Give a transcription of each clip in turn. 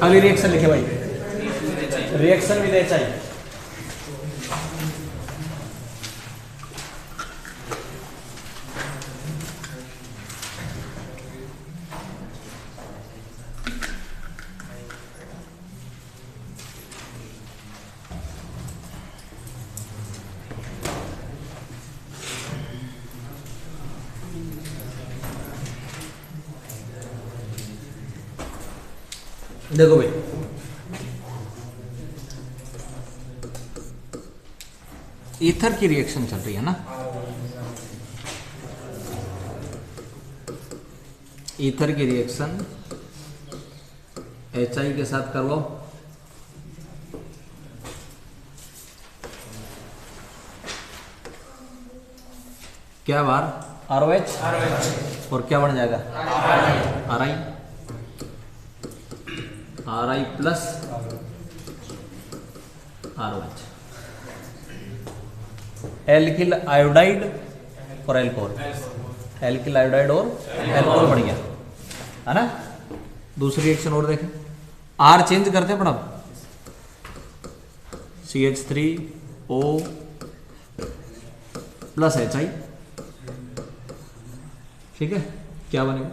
अगली रिएक्शन लिखे भाई, रिएक्शन विद HI। देखो भाई, ईथर की रिएक्शन चल रही है ना, ईथर की रिएक्शन HI के साथ करवाओ। क्या बार ROH और क्या बन जाएगा RI plus ROH, alkyl iodide और एल्कोहल, एल्किल आयोडाइड और एल्कोहल बन गया है ना। दूसरी रिएक्शन और देखें, R चेंज करते हैं पड़ा, CH3O प्लस HI, ठीक है, क्या बनेगा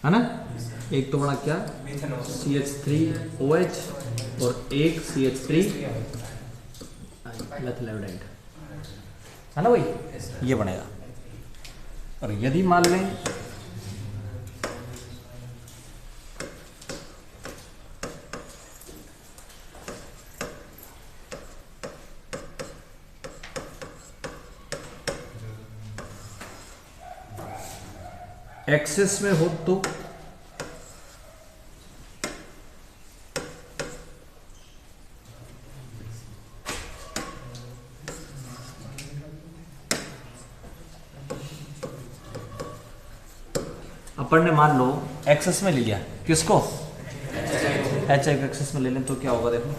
है ना। एक तो बड़ा क्या CH3OH और एक CH3 मेथिलायोडाइड है ना भाई, ये बनेगा। और यदि मान लें एक्सेस में हो तो अपन ने मान लो एक्सेस में ले लिया, किसको HI को एक्सेस में ले लें तो क्या होगा देखो,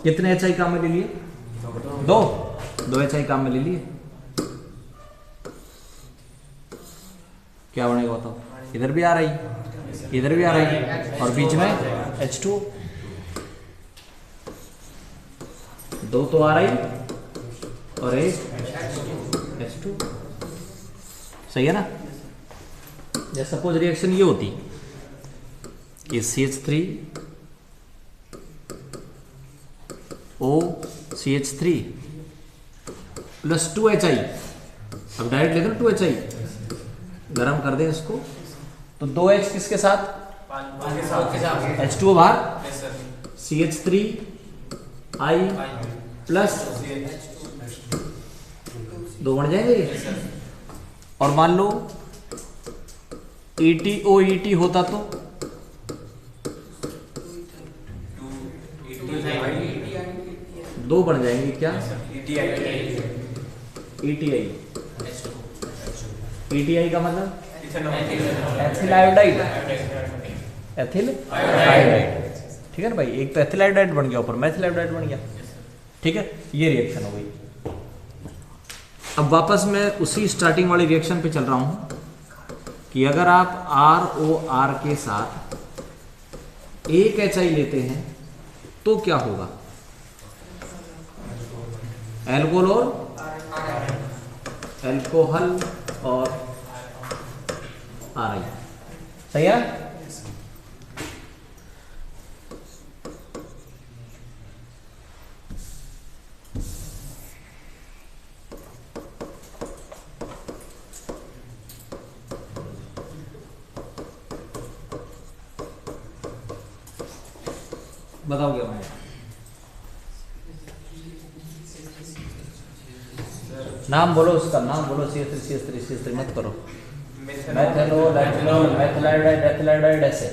कितने HI काम में ले लिए, दो HI काम में ले लिए, क्या बनेगा बताओ, इधर भी आ रही, इधर भी आ रही, और बीच में H2, दो तो आ रही और एक H2, सही है ना। जैसे सपोज रिएक्शन ये होती कि CH3O CH3 प्लस 2HI, अब डायरेक्ट लेते हैं 2HI, गरम कर दें इसको तो 2H किसके साथ, H2O बाहर, CH3I प्लस 2 बन जाएंगे ये। और मान लो ETOET होता तो दो बन जाएंगे, क्या ETI का मतलब एथिल आयोडाइड, एथिल आयोडाइड, ठीक है ना भाई। एक तो एथिल आयोडाइड बन गया, ऊपर मेथिल आयोडाइड बन गया, ठीक है। ये रिएक्शन हो गई। अब वापस मैं उसी स्टार्टिंग वाली रिएक्शन पे चल रहा हूं कि अगर आप ROR के साथ एक HI लेते हैं तो क्या होगा, अल्कोहल और RI, सही है। बताओ क्या बनेगा, नाम बोलो उसका, नाम बोलो, CH3 मत करो, मेथेनॉल, एथिनॉल, मेथिलायोडाइड, एथिलायोडाइड, ऐसे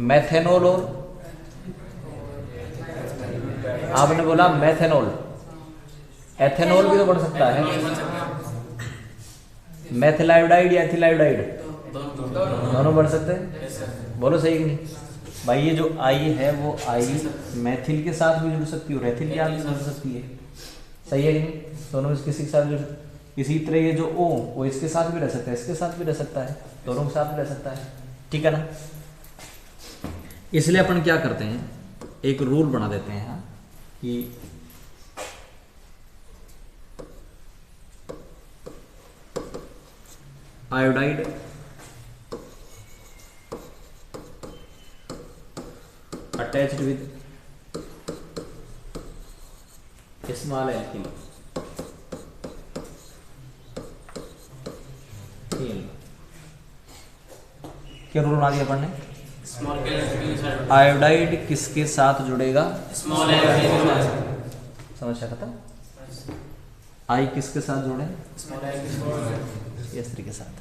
मेथेनॉल और आपने बोला मेथेनॉल, एथेनॉल भी तो बढ़ सकता है, मेथिल आयोडाइड या एथिल आयोडाइड, दोनों बन सकते हैं। बोलो सही कि नहीं भाई। ये जो आई है वो आई मैथिल के साथ भी जुड़ सकती है और एथिल के साथ भी जुड़ सकती है, सही है कि नहीं, दोनों किसी के साथ जुड़। इसी तरह ये जो ओ वो इसके साथ भी रह सकता है, इसके साथ भी रह सकता है, दोनों के साथ भी रह सकता है, ठीक है ना। इसलिए अपन क्या करते हैं, एक रूल बना देते हैं हाँ कि iodide attached with small alkyl, क्या रूल बना दिया अपन ने, आयोडाइड किसके साथ जुड़ेगा, स्मॉल एल्किल, समझ खत्म। आई किसके साथ जुड़े, CH3 के साथ,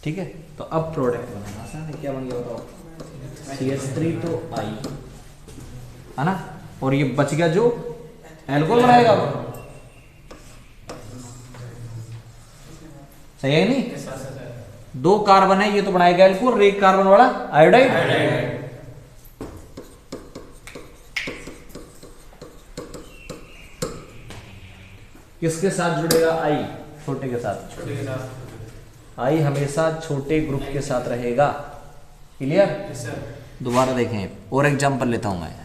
ठीक है। तो अब प्रोडक्ट बनाना आसान है, क्या बन गया बताओ, CH3 तो आई है ना, और ये बच गया जो एल्कोहल बनाएगा, सही है नहीं, दो कार्बन है ये तो बनाएगा एल्कोहल और एक कार्बन वाला आयोडाइड। किसके साथ जुड़ेगा, आई छोटे के साथ, आई हमेशा छोटे ग्रुप के साथ रहेगा, क्लियर। दोबारा देखें और एग्जांपल लेता हूं मैं,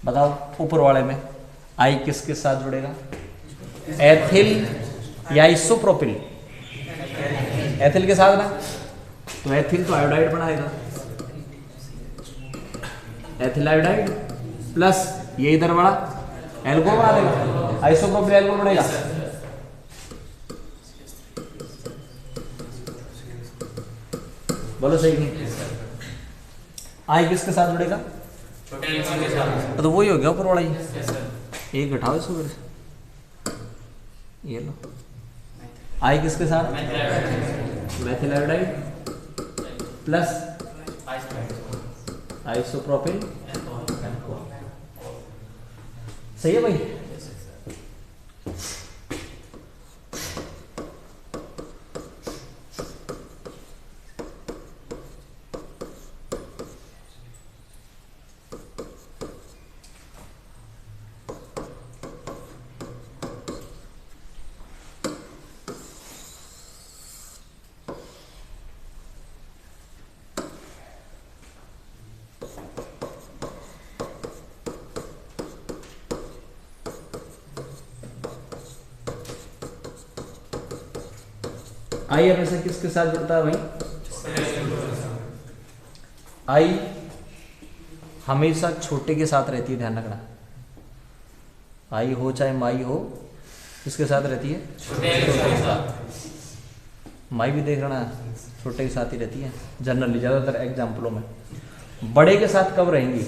बताओ ऊपर वाले में आई किसके साथ जुड़ेगा, एथिल या आइसोप्रोपिल, एथिल के साथ ना, तो एथिल तो आयोडाइड बनाएगा, एथिल आयोडाइड प्लस ये इधर वाला एल्कोहल बना देगा, आइसोप्रोपिल एल्कोहल बनेगा, बोलो सही नहीं। आई किसके साथ जुड़ेगा, तो वही हो गया ऊपर वाला ही, एक घटाओ इसको फिर, ये लो आई किसके साथ, मेथिल आयोडाइड प्लस आइसोप्रोपिल, सही है भाई। आई हमेशा किसके साथ जुड़ता है भाई, आई हमेशा छोटे के साथ रहती है, ध्यान रखना, आई हो चाहे माई हो, किसके साथ रहती है, छोटे के साथ। माई भी देख रहा छोटे के साथ ही रहती है जनरली, ज्यादातर एग्जाम्पलों में। बड़े के साथ कब रहेंगी,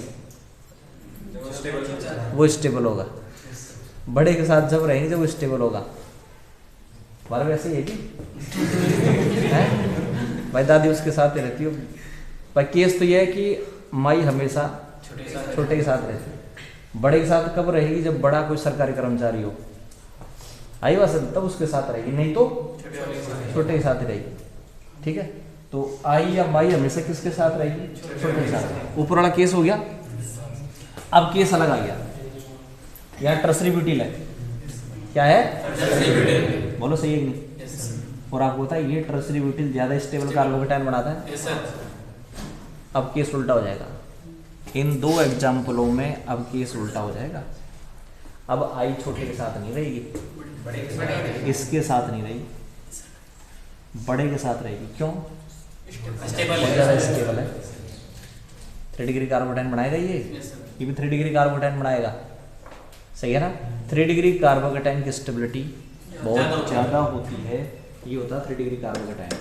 वो स्टेबल होगा, बड़े के साथ जब रहेंगे जब वो स्टेबल होगा। हमारा वैसे ही है कि है भाई, दादी उसके साथ ही रहती हो भाई। केस तो यह है कि माई हमेशा छोटे के साथ रहती है, बड़े के साथ कब रहेगी, जब बड़ा कोई सरकारी कर्मचारी हो, आई बात तब उसके साथ रहेगी, नहीं तो छोटे के साथ ही रहेगी, ठीक है। तो आई या माई हमेशा किसके साथ रहेगी, छोटे के साथ। ऊपर वाला केस हो गया। अब केस अलग आ गया, यहाँ टर्सरी ब्यूटिल है, क्या है, बोलो सही है कि नहीं। और आपको पता है ये टर्सरी ब्यूटिल ज्यादा स्टेबल कार्बोकेटायन बनाता है। अब केस उल्टा हो जाएगा, इन दो एग्जाम्पलों में अब केस उल्टा हो जाएगा। अब आई छोटे के साथ नहीं रहेगी, इसके साथ नहीं रहेगी, बड़े के साथ रहेगी। क्यों, ज्यादा स्टेबल है, 3 डिग्री कार्बोकेटायन बनाएगा ये भी 3 डिग्री कार्बोकेटायन बनाएगा, सही है ना। 3 डिग्री कार्बोकेटायन की स्टेबिलिटी बहुत ज़्यादा होती है, ये होता है 3 डिग्री कार्बोकेटायन।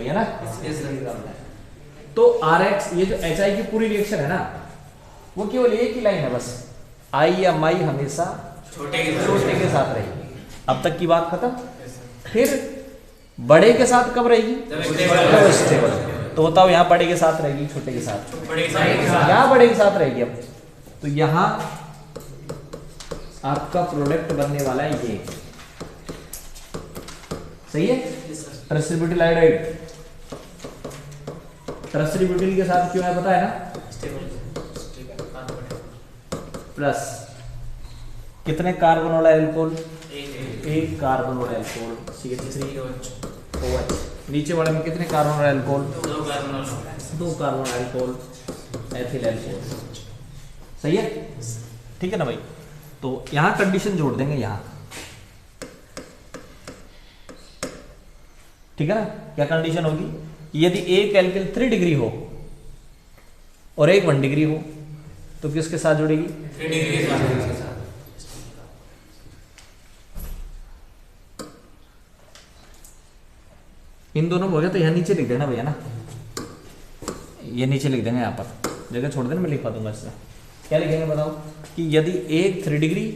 भाई, है ना? तो RX ये जो HI की पूरी रिएक्शन है ना, वो केवल एक ही लाइन है बस, IMI हमेशा छोटे के साथ रहेगी। अब तक की बात खत्म। फिर बड़े के साथ कब रहेगी? जब स्टेबल। तो बताओ यहाँ बड़े के साथ रहेगी, छोटे के साथ? यहाँ बड़े के साथ रहेगी। अब तो यहाँ आपका प्रोडक्ट बनने वाला है ये, सही है? ट्रांसब्यूटिल आयोडाइड, ट्रांसब्यूटिल के साथ क्यों है पता है ना? प्लस कितने कार्बन वाला एल्कोहल? एक कार्बन वाला एल्कोहल CH3OH। नीचे वाले में कितने कार्बन वाला एल्कोहल? दो कार्बन वाला एल्कोहल, एथिल एल्कोहल। सही है? ठीक है ना भाई? तो यहां कंडीशन जोड़ देंगे यहां, ठीक है ना? क्या कंडीशन होगी? यदि एक एल्किल 3 डिग्री हो और एक 1 डिग्री हो तो किसके साथ जुड़ेगी? 3 डिग्री के साथ। इन दोनों हो गया तो यहाँ नीचे लिख देना भैया ना, ये नीचे लिख देंगे, यहाँ पर जगह छोड़ देना, मैं लिखवा दूंगा इसमें। क्या लिखेंगे बताओ? कि यदि एक 3 डिग्री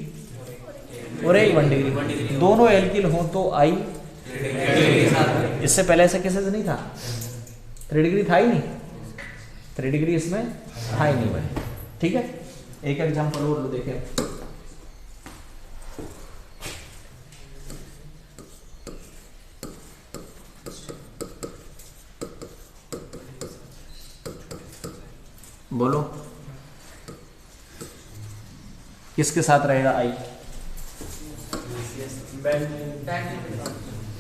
और एक 1 डिग्री दोनों एल्किल हो तो I, इससे पहले ऐसा केसेस नहीं था, 3 डिग्री था ही नहीं, 3 डिग्री इसमें था ही नहीं भाई। ठीक है? एक एग्जांपल और लो, देखें। बोलो किसके साथ रहेगा I?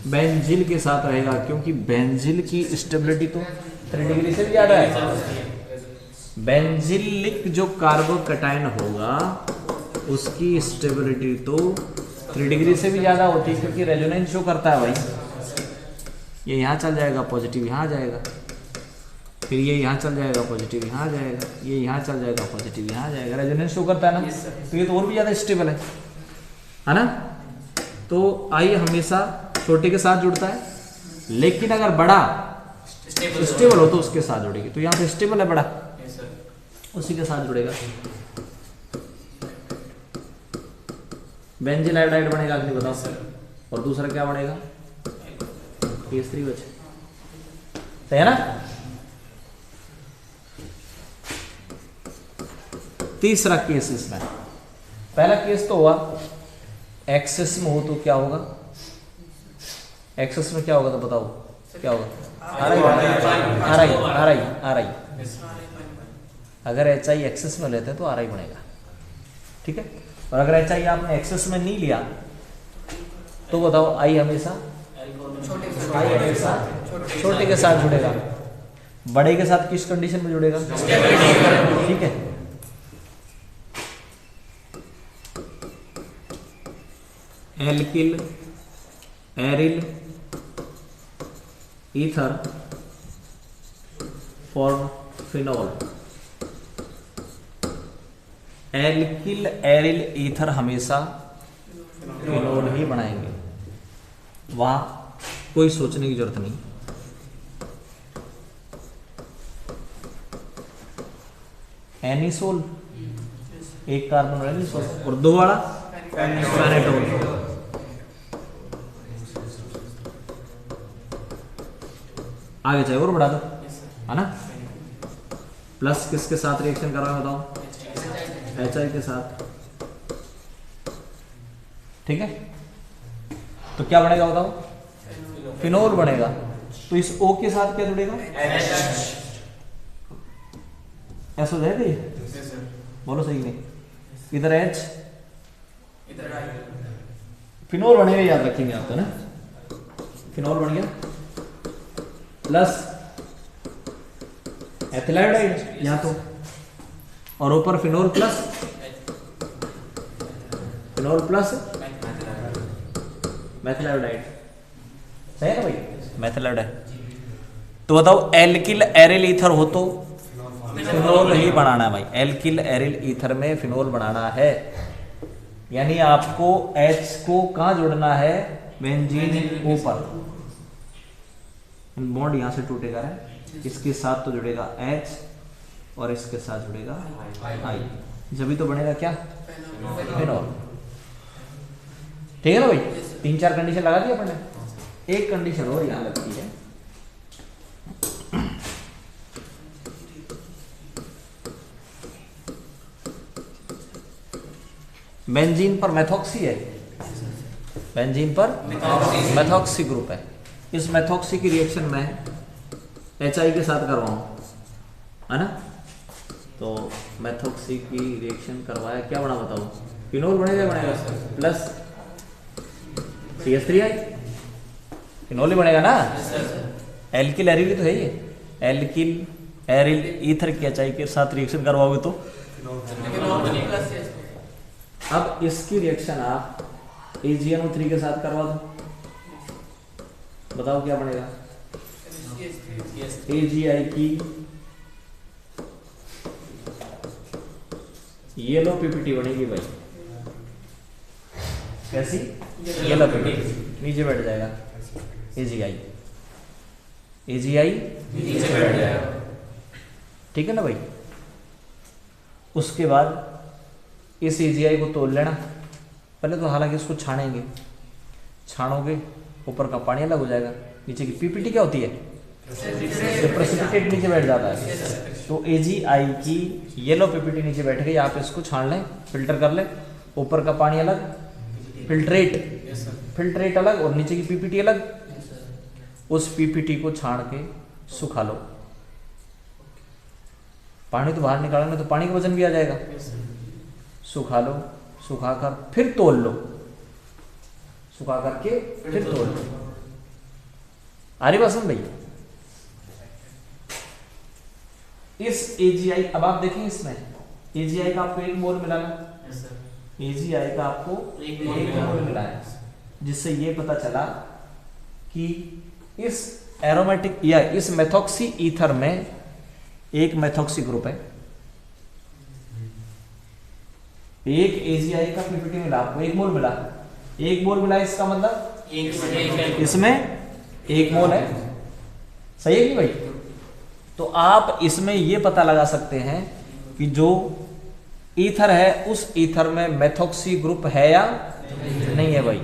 बेंजिल के साथ रहेगा, क्योंकि बेंजिल की स्टेबिलिटी तो 3 डिग्री से भी ज्यादा है। बेंजिलिक जो कार्बोकैटायन होगा उसकी स्टेबिलिटी तो 3 डिग्री से भी ज्यादा होती है, क्योंकि रेजोनेंस शो करता है भाई। ये यहाँ चल जाएगा, पॉजिटिव यहाँ जाएगा, फिर ये यहाँ चल जाएगा, पॉजिटिव यहाँ जाएगा, ये यहाँ चल जाएगा, पॉजिटिव यहाँ जाएगा, रेजोनेंस शो करता है ना। तो ये तो और भी ज्यादा स्टेबल है ना? तो I हमेशा छोटे के साथ जुड़ता है, लेकिन अगर बड़ा स्टेबल हो तो उसके साथ जुड़ेगी। तो यहाँ पे स्टेबल है बड़ा, उसी के साथ जुड़ेगा। बेंजिल आयोडाइड बनेगा कि नहीं बताओ? और दूसरा क्या बनेगा? CH3OH। सही है ना? तीसरा केस इसमें, पहला केस तो हुआ एक्सेस में हो तो क्या होगा? एक्सेस में क्या होगा तो बताओ क्या होगा? RI। अगर HI एक्सेस में लेते हैं तो RI बनेगा, ठीक है? और अगर HI आपने एक्सेस में नहीं लिया तो बताओ I हमेशा छोटे के साथ जुड़ेगा। बड़े के साथ किस कंडीशन में जुड़ेगा? ठीक है? Alkyl aryl ether form phenol. Alkyl aryl ether हमेशा फिनोल ही बनाएंगे, वहां कोई सोचने की जरूरत नहीं। एनिसोल एक कार्बन वाला एनिसोल और दो वाला पेनेटोल। आगे चाहिए और बढ़ा दो, है ना? प्लस किसके साथ रिएक्शन कर रहा है बताओ? HI के साथ, ठीक है? तो क्या बनेगा बताओ? फिनोल बनेगा। तो इस O के साथ क्या जुड़ेगा? S हो जाएगा ये? बोलो सही नहीं? इधर H, फिनोल बनेगा, याद रखेंगे आप, है ना? फिनोल बन गया प्लस एथिल आयोडाइड यहाँ तो, और ऊपर फिनोल प्लस मेथिल आयोडाइड। सही है ना भाई? Methyl iodide. तो बताओ एल्किल एरिल ईथर हो तो फिनोल ही बनाना है भाई। एल्किल एरिल ईथर में फिनोल बनाना है, यानी आपको H को कहां जोड़ना है? बेंजीन ऊपर, बॉन्ड यहाँ से टूटेगा है, इसके साथ तो जुड़ेगा H और इसके साथ जुड़ेगा I, जब भी तो बनेगा क्या, फिनॉल। ठीक है ना भाई, 3-4 कंडीशन लगा दी अपन ने। एक कंडीशन और यहाँ लगती है, बेंजीन पर मेथॉक्सी है, बेंजीन पर मेथॉक्सी ग्रुप है। इस मेथॉक्सी की रिएक्शन में HI के साथ करवाऊं, है ना, तो मेथॉक्सी की रिएक्शन करवाया, क्या बना बताओ, फिनोल बनेगा प्लस CH3I, फिनोल ही बनेगा ना। एल्किल एरिल तो है ये, एल्किल एरिल ईथर की HI के साथ रिएक्शन करवाओगे तो अब इसकी रिएक्शन आप AgNO3 के साथ करवा दो, बताओ क्या बनेगा, AgI की येलो पीपीटी बनेगी भाई, कैसी, येलो पीपीटी, नीचे बैठ जाएगा AgI नीचे बैठ जाएगा। ठीक है ना भाई। उसके बाद इस AgI को तोल लेना, पहले तो हालांकि इसको छानेंगे, छानोगे ऊपर का पानी अलग हो जाएगा, नीचे की पीपीटी क्या होती है, प्रेसिपिटेट नीचे बैठ जाता है। तो AgI की येलो पीपीटी नीचे बैठ गई, आप इसको छान लें, फिल्टर कर लें, ऊपर का पानी अलग, फिल्ट्रेट अलग और नीचे की पीपीटी अलग। उस पीपीटी को छान के सुखा लो, पानी तो बाहर निकालना तो पानी का वजन भी आ जाएगा, सुखा लो, सुखाकर फिर तोल लो, सुखा करके फिर तोल लो। आ रही बात समझ भैया। इस AgI, अब आप देखें इसमें AgI का आपको 1 मोल मिला ना, AgI का आपको 1 मोल मिला है, जिससे ये पता चला कि इस एरोमेटिक या इस मेथॉक्सी ईथर में एक मेथॉक्सी ग्रुप है, एक AgI का पीपीटी मिला आपको 1 मोल मिला, 1 मोल मिला, इसका मतलब इसमें 1 मोल है, सही है कि भाई। तो आप इसमें ये पता लगा सकते हैं कि जो ईथर है उस ईथर में मेथॉक्सी ग्रुप है या नहीं है भाई।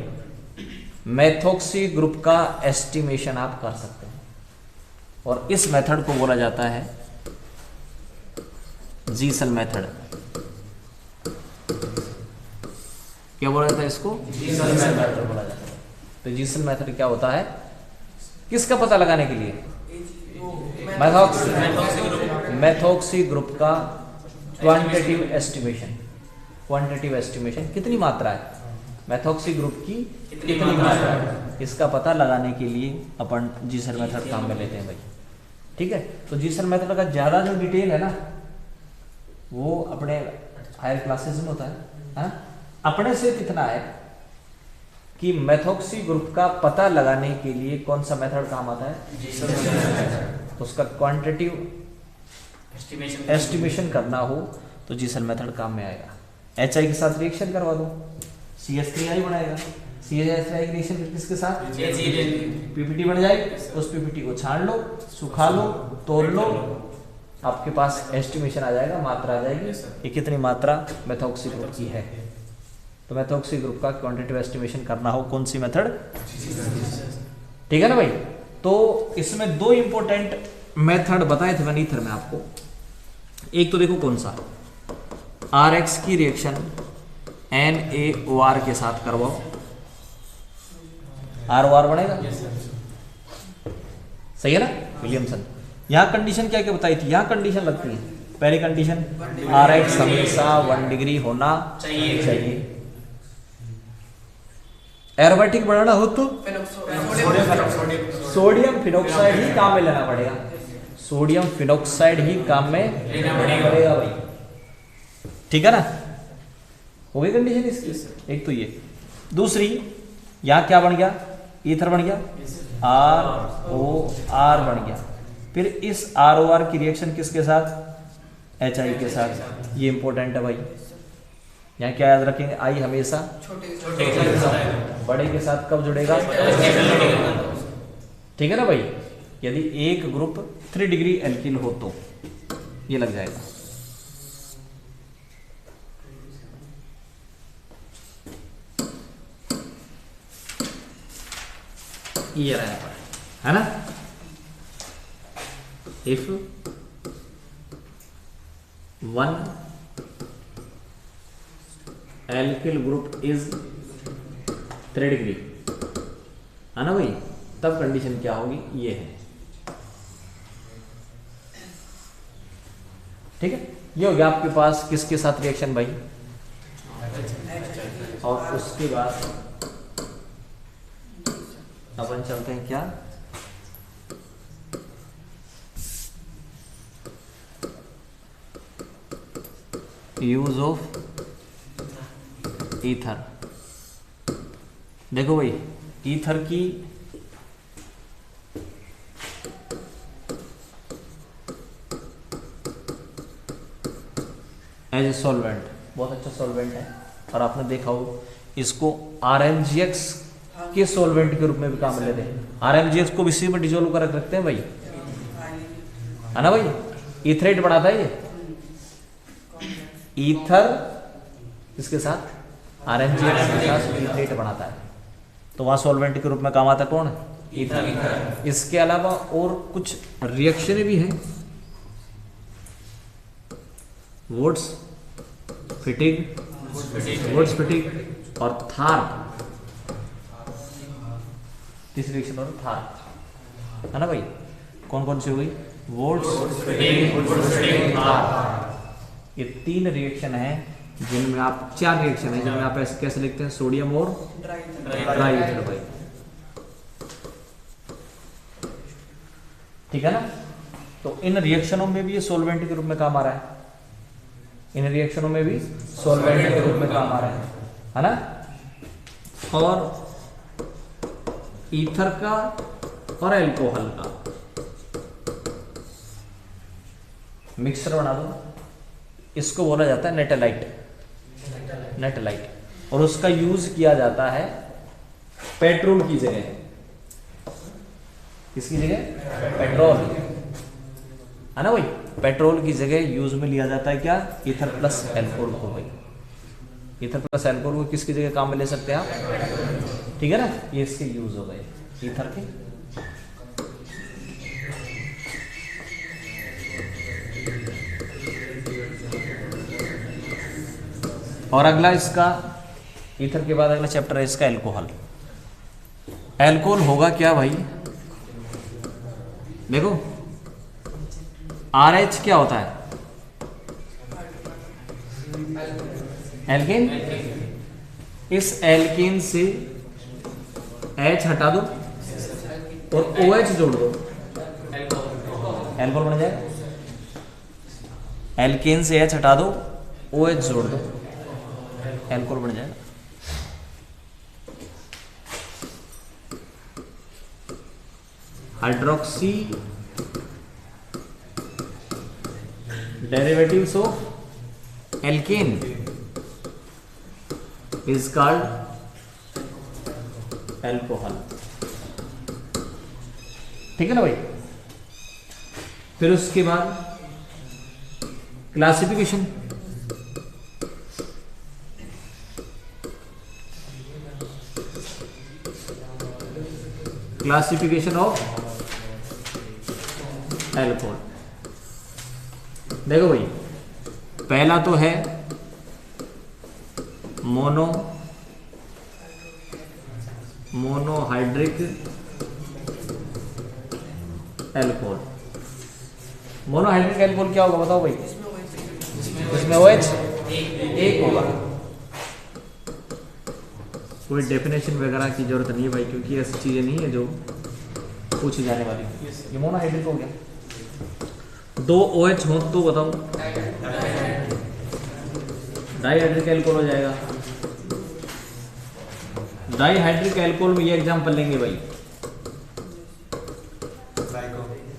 मेथॉक्सी ग्रुप का एस्टिमेशन आप कर सकते हैं, और इस मेथड को बोला जाता है जीसल मेथड। क्या बोला जाता है इसको, जीसल मेथड बोला जाता है। तो जीसल मेथड क्या होता है, किसका पता लगाने के लिए, मेथॉक्सी ग्रुप का क्वांटिटेटिव एस्टिमेशन। क्वांटिटेटिव एस्टिमेशन कितनी मात्रा है मेथॉक्सी ग्रुप की, कितनी मात्रा है, इसका पता लगाने के लिए अपन जीसल मेथड काम में लेते हैं भाई। ठीक है, तो जीसल मेथड का ज्यादा जो डिटेल है ना वो अपने हायर क्लासेस में होता है। अपने से कितना है कि मेथॉक्सी ग्रुप का पता लगाने के लिए कौन सा मेथड काम आता है, तो उसका क्वांटिटेटिव एस्टिमेशन करना हो तो जीसल मेथड काम में आएगा। HI के साथ रिएक्शन करवा दो, CH3I बनाएगा, CH3I की रिएक्शन किसके साथ, पीपीटी बन जाएगी, उस पीपीटी को छान लो, सुखा लो, तोल लो, आपके पास एस्टिमेशन आ जाएगा, मात्रा आ जाएगी ये कितनी मात्रा मेथॉक्सी ग्रुप की है। तो मेथॉक्सी ग्रुप का क्वांटिटेटिव एस्टिमेशन करना हो कौन सी मेथड, ठीक है ना भाई। तो इसमें 2 इंपॉर्टेंट मेथड बताए थे ईथर में आपको। एक तो देखो कौन सा, RX की रिएक्शन NaOR के साथ करवाओ, ROR बनेगा, सही है ना विलियमसन। यहां कंडीशन क्या क्या बताई थी, यहां कंडीशन लगती है। पहली कंडीशन RX हमेशा 1 डिग्री होना चाहिए। एरोमेटिक बनाना हो तो सोडियम फिनोक्साइड ही काम में लेना पड़ेगा, सोडियम फिनोक्साइड ही काम में लेना पड़ेगा भाई, ठीक है ना। हो गई कंडीशन इसकी, एक तो ये। दूसरी यहां क्या बन गया, ईथर बन गया, ROR बन गया। फिर इस ROR की रिएक्शन किसके साथ, HI के साथ। ये इंपॉर्टेंट है भाई, यहाँ क्या याद रखेंगे, I हमेशा छोटे के साथ, बड़े के साथ कब जुड़ेगा, ठीक है ना भाई। यदि एक ग्रुप 3 डिग्री एल्किल हो तो ये लग जाएगा। ये रहा है ना। If 1 alkyl group is 3 degree, है ना भाई, तब कंडीशन क्या होगी, ये है। ठीक है, ये हो गया आपके पास किसके साथ रिएक्शन भाई। और उसके बाद अपन चलते हैं क्या, यूज ऑफ ईथर। देखो भाई, ईथर की एज ए सॉल्वेंट, बहुत अच्छा सॉल्वेंट है, और आपने देखा हो इसको RmGx के सॉल्वेंट के रूप में भी काम ले रहे हैं। RmGx को इसी में डिजोल्व कर रखते हैं भाई, है ना भाई, ईथरेट बढ़ाता है ये। ईथर इसके साथ RmGx के साथ ईथरेट बढ़ाता है, तो वहां सॉल्वेंट के रूप में काम आता कौन, ईथर। इसके अलावा और कुछ रिएक्शन भी हैं, वुड्स फिटिग और थार, तीसरी रिएक्शन और थार, है ना भाई। कौन कौन सी हुई, वुड्स फिटिग थार। ये 3 रिएक्शन है जिनमें आप 4 रिएक्शन है जिनमें आप ऐसे कैसे लिखते हैं, सोडियम और ड्राई ईथर भाई, ठीक है ना। तो इन रिएक्शनों में भी ये सॉल्वेंट के रूप में काम आ रहा है, इन रिएक्शनों में भी सॉल्वेंट के रूप में काम आ रहा है ना। और ईथर का और एल्कोहल का मिक्सचर बना दो, इसको बोला जाता है नेटलाइट, और उसका यूज किया जाता है पेट्रोल की जगह। किसकी जगह, पेट्रोल, है ना भाई, पेट्रोल की जगह यूज में लिया जाता है क्या, ईथर प्लस एल्कोहल को भाई। ईथर प्लस एल्कोहल को किसकी जगह काम में ले सकते हैं आप, ठीक है ना। ये इसके यूज हो गए ईथर के। और अगला इसका, ईथर के बाद अगला चैप्टर है इसका एल्कोहल। एल्कोहल होगा क्या भाई, देखो RH क्या होता है, एल्केन। इस एल्केन से H हटा दो और OH जोड़ दो, एल्कोहल बन जाएगा। एल्केन से H हटा दो, OH जोड़ दो, एल्कोहल बन जाएगा। Hydroxy derivatives of alkane is called alcohol, ठीक है ना भाई। फिर उसके बाद क्लासिफिकेशन, ऑफ एल्कोहल। देखो भाई, पहला तो है मोनोहाइड्रिक एल्कोहल। मोनोहाइड्रिक एल्कोहल क्या होगा बताओ भाई, इसमें OH एक होगा। कोई डेफिनेशन वगैरह की जरूरत नहीं है भाई, क्योंकि ऐसी चीजें नहीं है जो पूछी जाने वाली। ये मोनोहाइड्रिक हो गया। 2 OH हो तो बताओ, डाइहाइड्रिक एल्कोहल हो जाएगा। डाइहाइड्रिक एल्कोहल में ये एग्जांपल लेंगे भाई,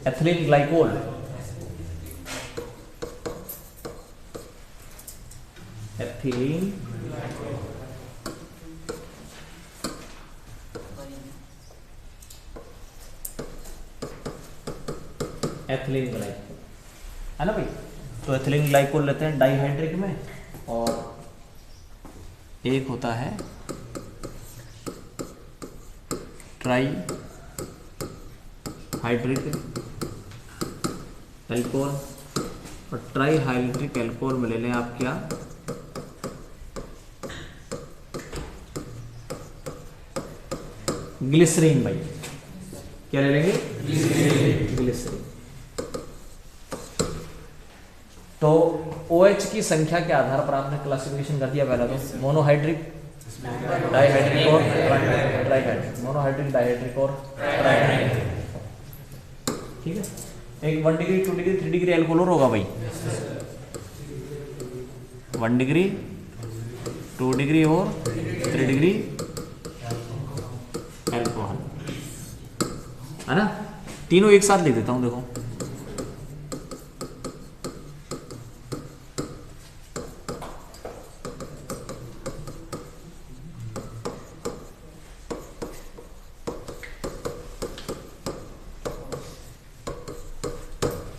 ethylene glycol, ethylene ethylene glycol, है ना भाई। तो एथिलीन ग्लाइकोल लेते हैं डाइहाइड्रिक में, और एक होता है ट्राई हाइड्रिक एल्कोहल, और ट्राई हाइड्रिक एल्कोहल में ले लें आप क्या, ग्लिसरीन भाई। क्या ले लेंगे? ग्लिसरीन। तो OH की संख्या के आधार पर आपने क्लासिफिकेशन कर दिया पहला, तो मोनोहाइड्रिक, डाइहाइड्रिक और ट्राइहाइड्रिक, मोनोहाइड्रिक, डाइहाइड्रिक और ट्राइहाइड्रिक, ठीक है। एक 1 डिग्री 2 डिग्री 3 डिग्री एल्कोहल और होगा भाई, 1 डिग्री 2 डिग्री और 3 डिग्री एल्कोहल, है ना। तीनों एक साथ लिख देता हूं, देखो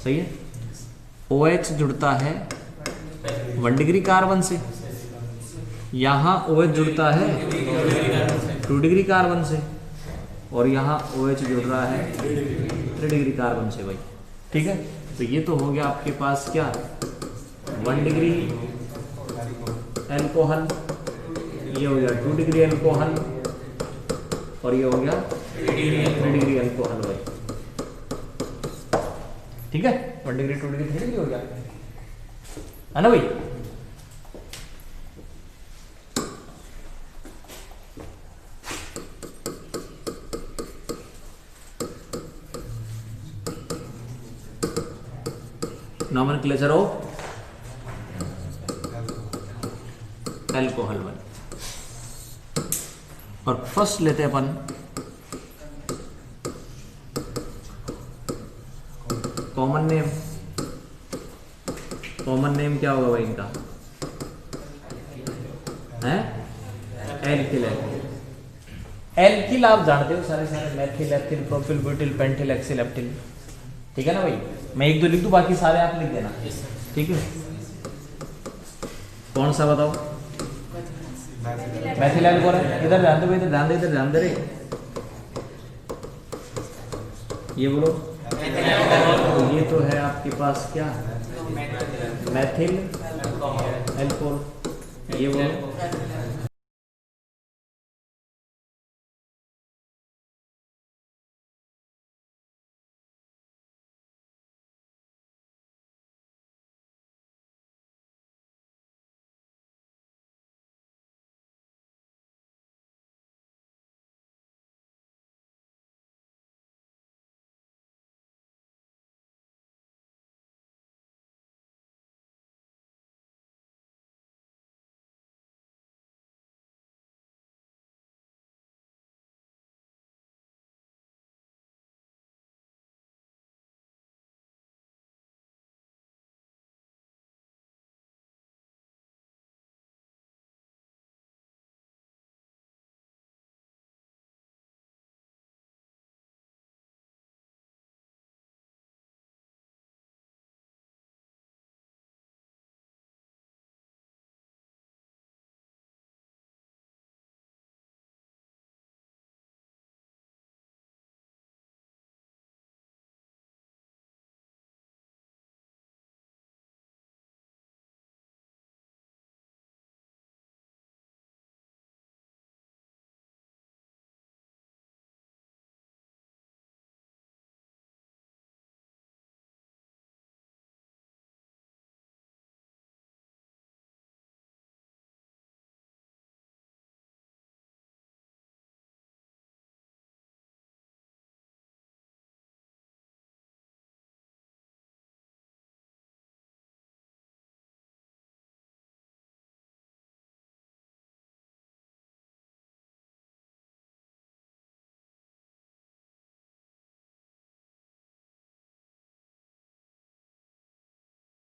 सही है। OH जुड़ता है 1 डिग्री कार्बन से, यहाँ OH जुड़ता है 2 डिग्री कार्बन से, और यहाँ OH जुड़ रहा है 3 डिग्री कार्बन से भाई, ठीक है। तो ये तो हो गया आपके पास क्या, 1 डिग्री एल्कोहल, ये हो गया 2 डिग्री एल्कोहल, और ये हो गया 3 डिग्री एल्कोहल भाई, ठीक है। 1 डिग्री 2 डिग्री 3 डिग्री हो गया, है ना भाई। नॉमेनक्लेचर ऑफ एल्कोहल 1, और फर्स्ट लेते हैं अपन कॉमन नेम। कॉमन नेम क्या होगा भाई इनका, है एल्किल। एल्किल आप जानते हो सारे methyl, ethyl, propyl, butyl, pentyl, hexyl, heptyl, ठीक है ना भाई। मैं 1 2 लिख दूं, बाकी सारे आप लिख देना, ठीक है। कौन सा बताओ, मेथिल एल्कोहल है। इधर ध्यान दो भाई, इधर ध्यान दे, इधर ध्यान दे रे, ये बोलो। तो ये तो है आपके पास क्या, मेथिल एल्कोहल, ये बोलो